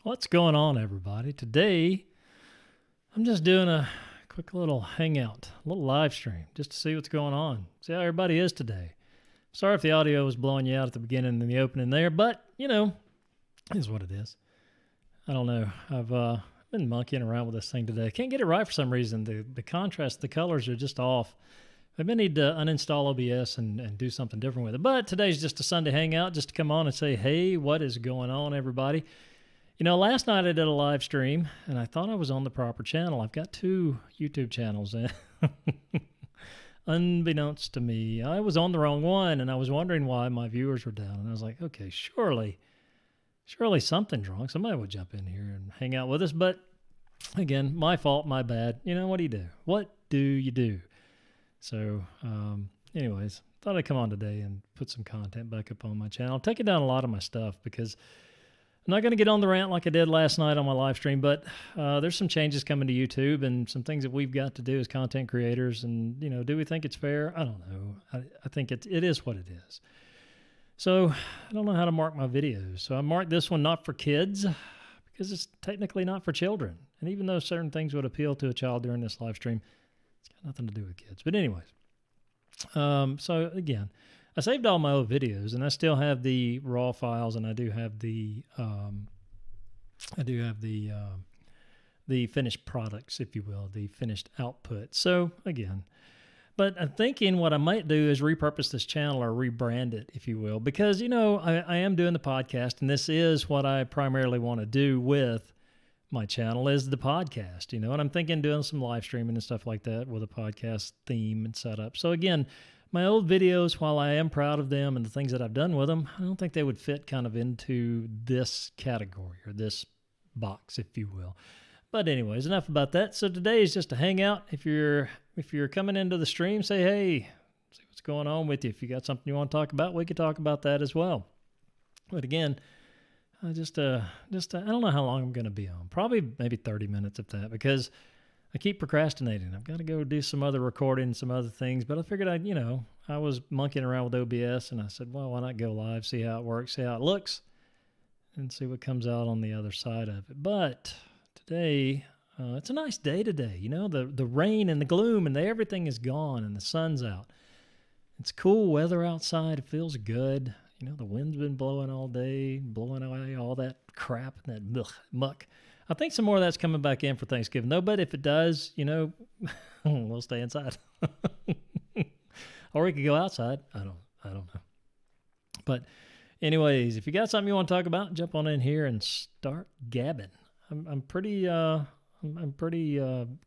What's going on, everybody? Today, I'm just doing a quick little hangout, a little live stream, just to see what's going on, see how everybody is today. Sorry if the audio was blowing you out at the beginning and the opening there, but, it is what it is. I don't know. I've been monkeying around with this thing today. Can't get it right for some reason. The contrast, the colors are just off. I may need to uninstall OBS and do something different with it. But today's just a Sunday hangout, just to come on and say, hey, what is going on, everybody? Last night I did a live stream, and I thought I was on the proper channel. I've got 2 YouTube channels, and unbeknownst to me, I was on the wrong one, and I was wondering why my viewers were down. And I was like, okay, surely something's wrong. Somebody would jump in here and hang out with us. But again, my fault, my bad. What do you do? What do you do? So, anyways, thought I'd come on today and put some content back up on my channel. I'm taking down a lot of my stuff because I'm not going to get on the rant like I did last night on my live stream, but there's some changes coming to YouTube and some things that we've got to do as content creators. And, do we think it's fair? I don't know. I think it is what it is. So I don't know how to mark my videos. So I marked this one not for kids because it's technically not for children. And even though certain things would appeal to a child during this live stream, it's got nothing to do with kids. But anyways, so again, I saved all my old videos, and I still have the raw files, and I do have the finished products, if you will, the finished output. So again, but I'm thinking what I might do is repurpose this channel or rebrand it, if you will, because I am doing the podcast, and this is what I primarily want to do with my channel is the podcast, and I'm thinking doing some live streaming and stuff like that with a podcast theme and setup. So again, my old videos, while I am proud of them and the things that I've done with them, I don't think they would fit kind of into this category or this box, if you will. But anyways, enough about that. So today is just a hangout. If you're coming into the stream, say, hey, see what's going on with you. If you got something you want to talk about, we could talk about that as well. But again, I don't know how long I'm going to be on. Probably maybe 30 minutes of that, because I keep procrastinating. I've got to go do some other recording, some other things, but I figured I was monkeying around with OBS, and I said, well, why not go live, see how it works, see how it looks, and see what comes out on the other side of it. But today, it's a nice day today. The rain and the gloom and everything is gone and the sun's out. It's cool weather outside. It feels good. The wind's been blowing all day, blowing away all that crap and that muck. I think some more of that's coming back in for Thanksgiving, though. But if it does, we'll stay inside, or we could go outside. I don't know. But anyways, if you got something you want to talk about, jump on in here and start gabbing. I'm pretty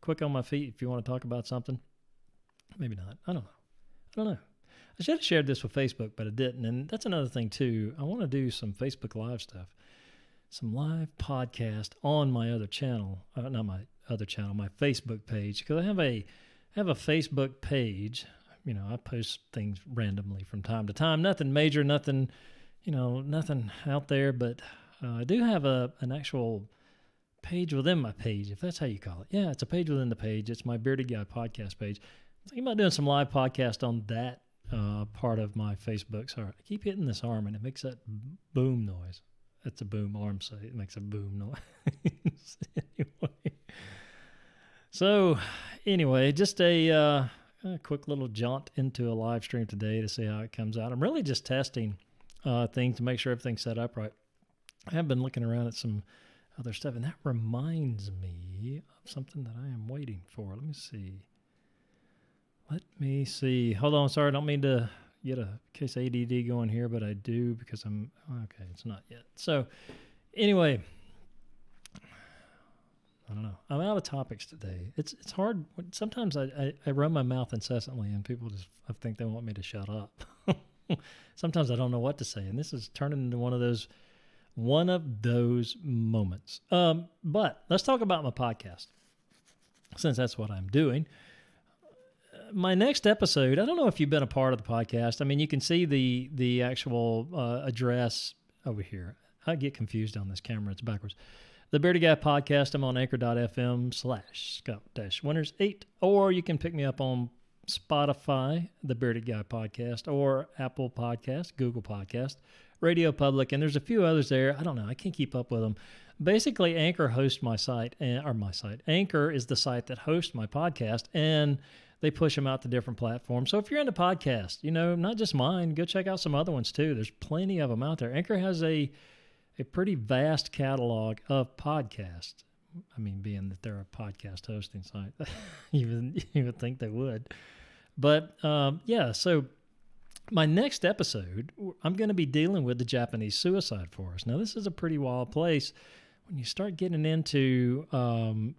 quick on my feet. If you want to talk about something, maybe not. I don't know. I should have shared this with Facebook, but I didn't. And that's another thing too. I want to do some Facebook Live stuff. Some live podcast on my other channel, not my other channel, my Facebook page, because I have a Facebook page. I post things randomly from time to time. Nothing major, nothing out there, but I do have an actual page within my page, if that's how you call it. Yeah, it's a page within the page. It's my Bearded Guy podcast page. I'm thinking about doing some live podcast on that part of my Facebook. Sorry, I keep hitting this arm, and it makes that boom noise. That's a boom arm say. It makes a boom noise. Anyway, just a quick little jaunt into a live stream today to see how it comes out. I'm really just testing things to make sure everything's set up right. I have been looking around at some other stuff, and that reminds me of something that I am waiting for. Let me see. Hold on. Sorry, I don't mean to get a case ADD going here, but I do because okay, it's not yet. So anyway, I don't know. I'm out of topics today. It's hard. Sometimes I run my mouth incessantly, and people just I think they want me to shut up. Sometimes I don't know what to say, and this is turning into one of those moments. But let's talk about my podcast, since that's what I'm doing. My next episode, I don't know if you've been a part of the podcast. I mean, you can see the actual address over here. I get confused on this camera. It's backwards. The Bearded Guy Podcast. I'm on anchor.fm/Scott-Winters8, or you can pick me up on Spotify, The Bearded Guy Podcast, or Apple Podcast, Google Podcast, Radio Public, and there's a few others there. I don't know. I can't keep up with them. Basically, Anchor hosts my site, Anchor is the site that hosts my podcast, and they push them out to different platforms. So if you're into podcasts, not just mine, go check out some other ones too. There's plenty of them out there. Anchor has a pretty vast catalog of podcasts. I mean, being that they're a podcast hosting site, you would think they would. But so my next episode, I'm going to be dealing with the Japanese suicide forest. Now, this is a pretty wild place. When you start getting into the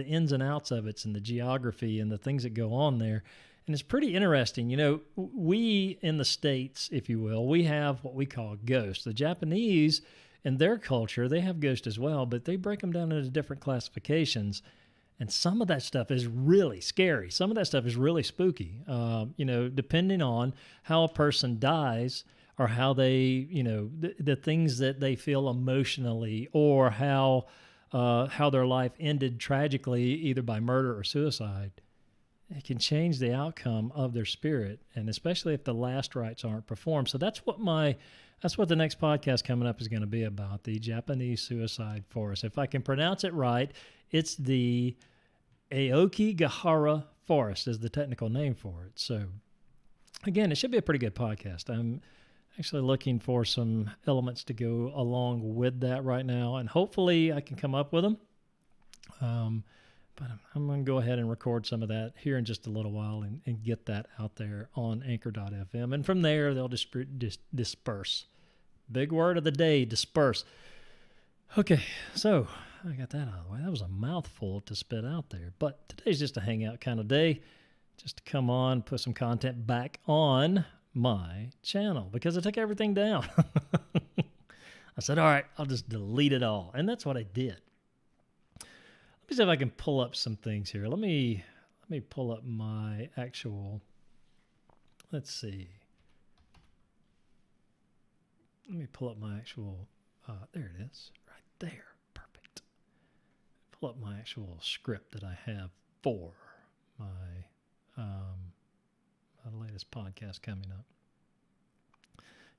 ins and outs of it and the geography and the things that go on there, and it's pretty interesting. We in the States, if you will, we have what we call ghosts. The Japanese, in their culture, they have ghosts as well, but they break them down into different classifications. And some of that stuff is really scary. Some of that stuff is really spooky, depending on how a person dies or how they, the things that they feel emotionally, or how their life ended tragically, either by murder or suicide. It can change the outcome of their spirit, and especially if the last rites aren't performed. So that's what the next podcast coming up is going to be about, the Japanese suicide forest. If I can pronounce it right, it's the Aokigahara Forest is the technical name for it. So again, it should be a pretty good podcast. I'm actually looking for some elements to go along with that right now, and hopefully I can come up with them. But I'm going to go ahead and record some of that here in just a little while and get that out there on Anchor.fm. And from there, they'll disperse. Big word of the day, disperse. Okay, so I got that out of the way. That was a mouthful to spit out there. But today's just a hangout kind of day, just to come on, put some content back on my channel, because I took everything down. I said, all right, I'll just delete it all. And that's what I did. Let me see if I can pull up some things here. Let me pull up my actual, let's see. Let me pull up my actual, there it is, right there. Perfect. Pull up my actual script that I have for my latest podcast coming up.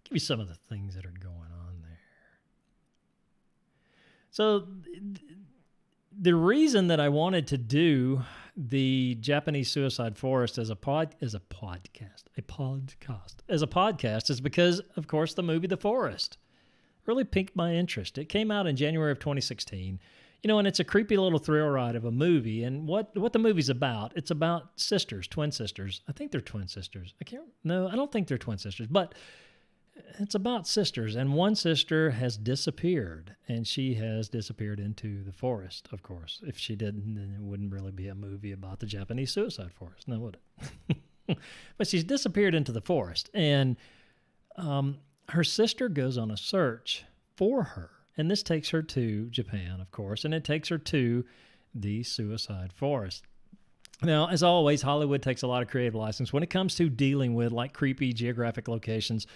Give you some of the things that are going on there. So the reason that I wanted to do the Japanese suicide forest as a podcast is because, of course, the movie The Forest really piqued my interest. It came out in January of 2016. And it's a creepy little thrill ride of a movie. And what the movie's about, it's about sisters, twin sisters. I think they're twin sisters. I don't think they're twin sisters, but it's about sisters. And one sister has disappeared, and she has disappeared into the forest, of course. If she didn't, then it wouldn't really be a movie about the Japanese suicide forest, now would it? But she's disappeared into the forest, and her sister goes on a search for her. And this takes her to Japan, of course, and it takes her to the suicide forest. Now, as always, Hollywood takes a lot of creative license when it comes to dealing with like creepy geographic locations,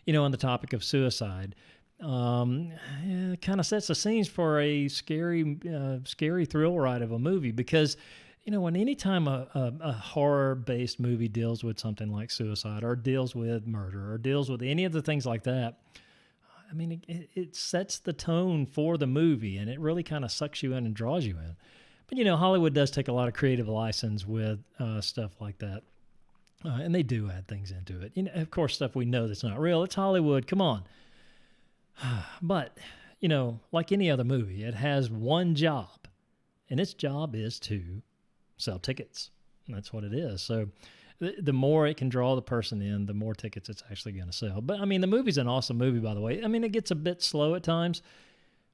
on the topic of suicide. It kind of sets the scenes for a scary thrill ride of a movie, because, when anytime a horror-based movie deals with something like suicide, or deals with murder, or deals with any of the things like that, I mean, it sets the tone for the movie, and it really kind of sucks you in and draws you in. But, Hollywood does take a lot of creative license with stuff like that. And they do add things into it. Of course, stuff we know that's not real. It's Hollywood. Come on. But, like any other movie, it has one job. And its job is to sell tickets. And that's what it is. So the more it can draw the person in, the more tickets it's actually going to sell. But, I mean, the movie's an awesome movie, by the way. I mean, it gets a bit slow at times,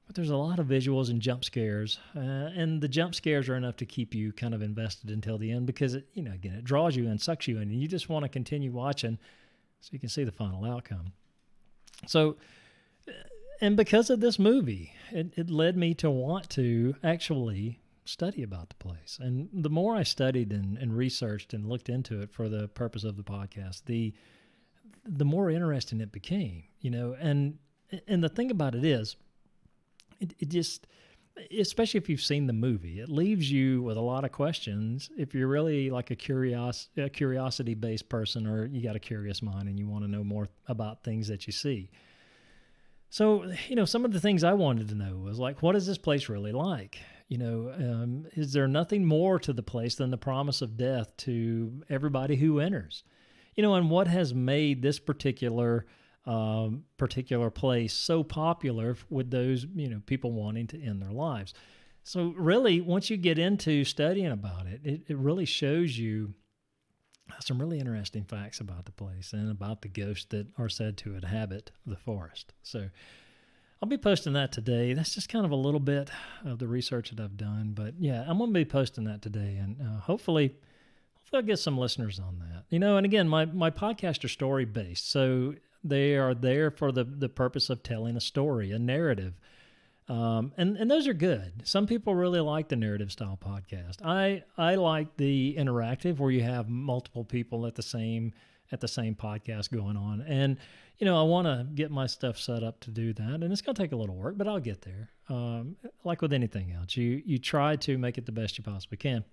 but there's a lot of visuals and jump scares. And the jump scares are enough to keep you kind of invested until the end, because, it draws you in, sucks you in, and you just want to continue watching so you can see the final outcome. So, and because of this movie, it led me to want to actually study about the place. And the more I studied and researched and looked into it for the purpose of the podcast, the more interesting it became, and the thing about it is, it just, especially if you've seen the movie, it leaves you with a lot of questions. If you're really like a curiosity-based person, or you got a curious mind and you want to know more about things that you see. So, some of the things I wanted to know was like, what is this place really like? Is there nothing more to the place than the promise of death to everybody who enters? And what has made this particular place so popular with those, people wanting to end their lives. So really, once you get into studying about it, it really shows you some really interesting facts about the place and about the ghosts that are said to inhabit the forest. So I'll be posting that today. That's just kind of a little bit of the research that I've done, but yeah, I'm going to be posting that today, and hopefully I'll get some listeners on that. And again, my podcasts are story based, so they are there for the purpose of telling a story, a narrative. And those are good. Some people really like the narrative style podcast. I like the interactive where you have multiple people at the same podcast going on. And, I want to get my stuff set up to do that. And it's going to take a little work, but I'll get there. Like with anything else, you try to make it the best you possibly can.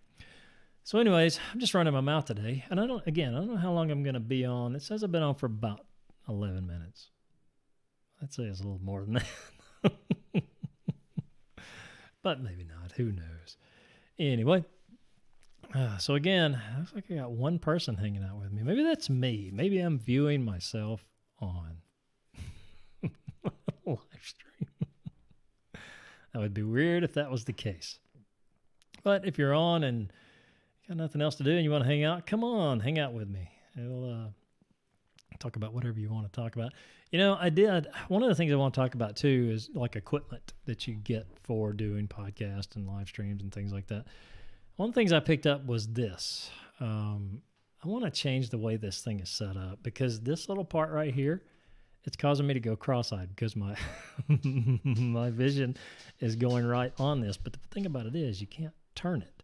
So anyways, I'm just running my mouth today. And I don't know how long I'm going to be on. It says I've been on for about 11 minutes. I'd say it's a little more than that. But maybe not. Who knows? Anyway, so again, looks like I got one person hanging out with me. Maybe that's me. Maybe I'm viewing myself on live stream. That would be weird if that was the case. But if you're on and got nothing else to do and you want to hang out, come on, hang out with me. It'll talk about whatever you want to talk about. One of the things I want to talk about too is like equipment that you get for doing podcasts and live streams and things like that. One of the things I picked up was this. I want to change the way this thing is set up, because this little part right here, it's causing me to go cross-eyed because my my vision is going right on this. But the thing about it is you can't turn it.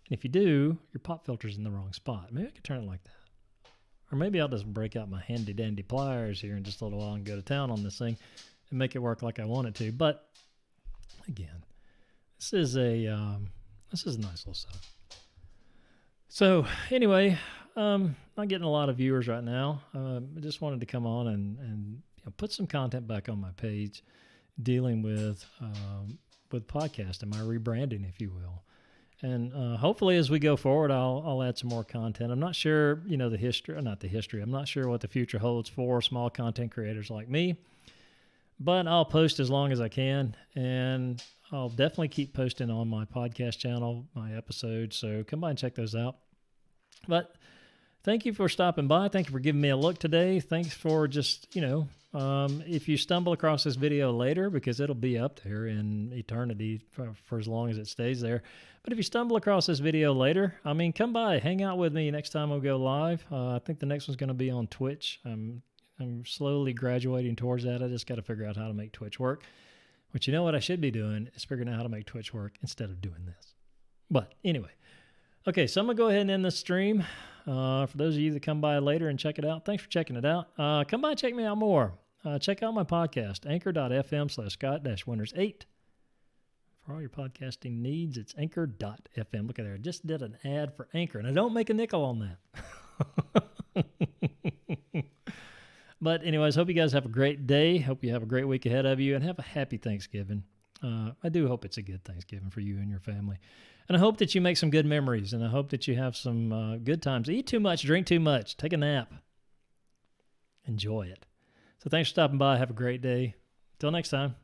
And if you do, your pop filter's in the wrong spot. Maybe I could turn it like that. Or maybe I'll just break out my handy-dandy pliers here in just a little while and go to town on this thing and make it work like I want it to. But, again, this is a nice little setup. So, anyway, not getting a lot of viewers right now. I just wanted to come on and put some content back on my page dealing with podcasting, my rebranding, if you will. And hopefully as we go forward, I'll add some more content. I'm not sure, I'm not sure what the future holds for small content creators like me, but I'll post as long as I can. And I'll definitely keep posting on my podcast channel, my episodes. So come by and check those out. But thank you for stopping by. Thank you for giving me a look today. Thanks for just, if you stumble across this video later, because it'll be up there in eternity for as long as it stays there. But if you stumble across this video later, come by, hang out with me next time we'll go live. I think the next one's going to be on Twitch. I'm slowly graduating towards that. I just got to figure out how to make Twitch work. Which, what I should be doing is figuring out how to make Twitch work instead of doing this. But anyway. Okay, so I'm going to go ahead and end this stream. For those of you that come by later and check it out, thanks for checking it out. Come by and check me out more. Check out my podcast, anchor.fm/Scott-Winters8. For all your podcasting needs, it's anchor.fm. Look at there. I just did an ad for Anchor, and I don't make a nickel on that. But anyways, hope you guys have a great day. Hope you have a great week ahead of you, and have a happy Thanksgiving. I do hope it's a good Thanksgiving for you and your family. And I hope that you make some good memories, and I hope that you have some good times. Eat too much, drink too much, take a nap. Enjoy it. So thanks for stopping by. Have a great day. Till next time.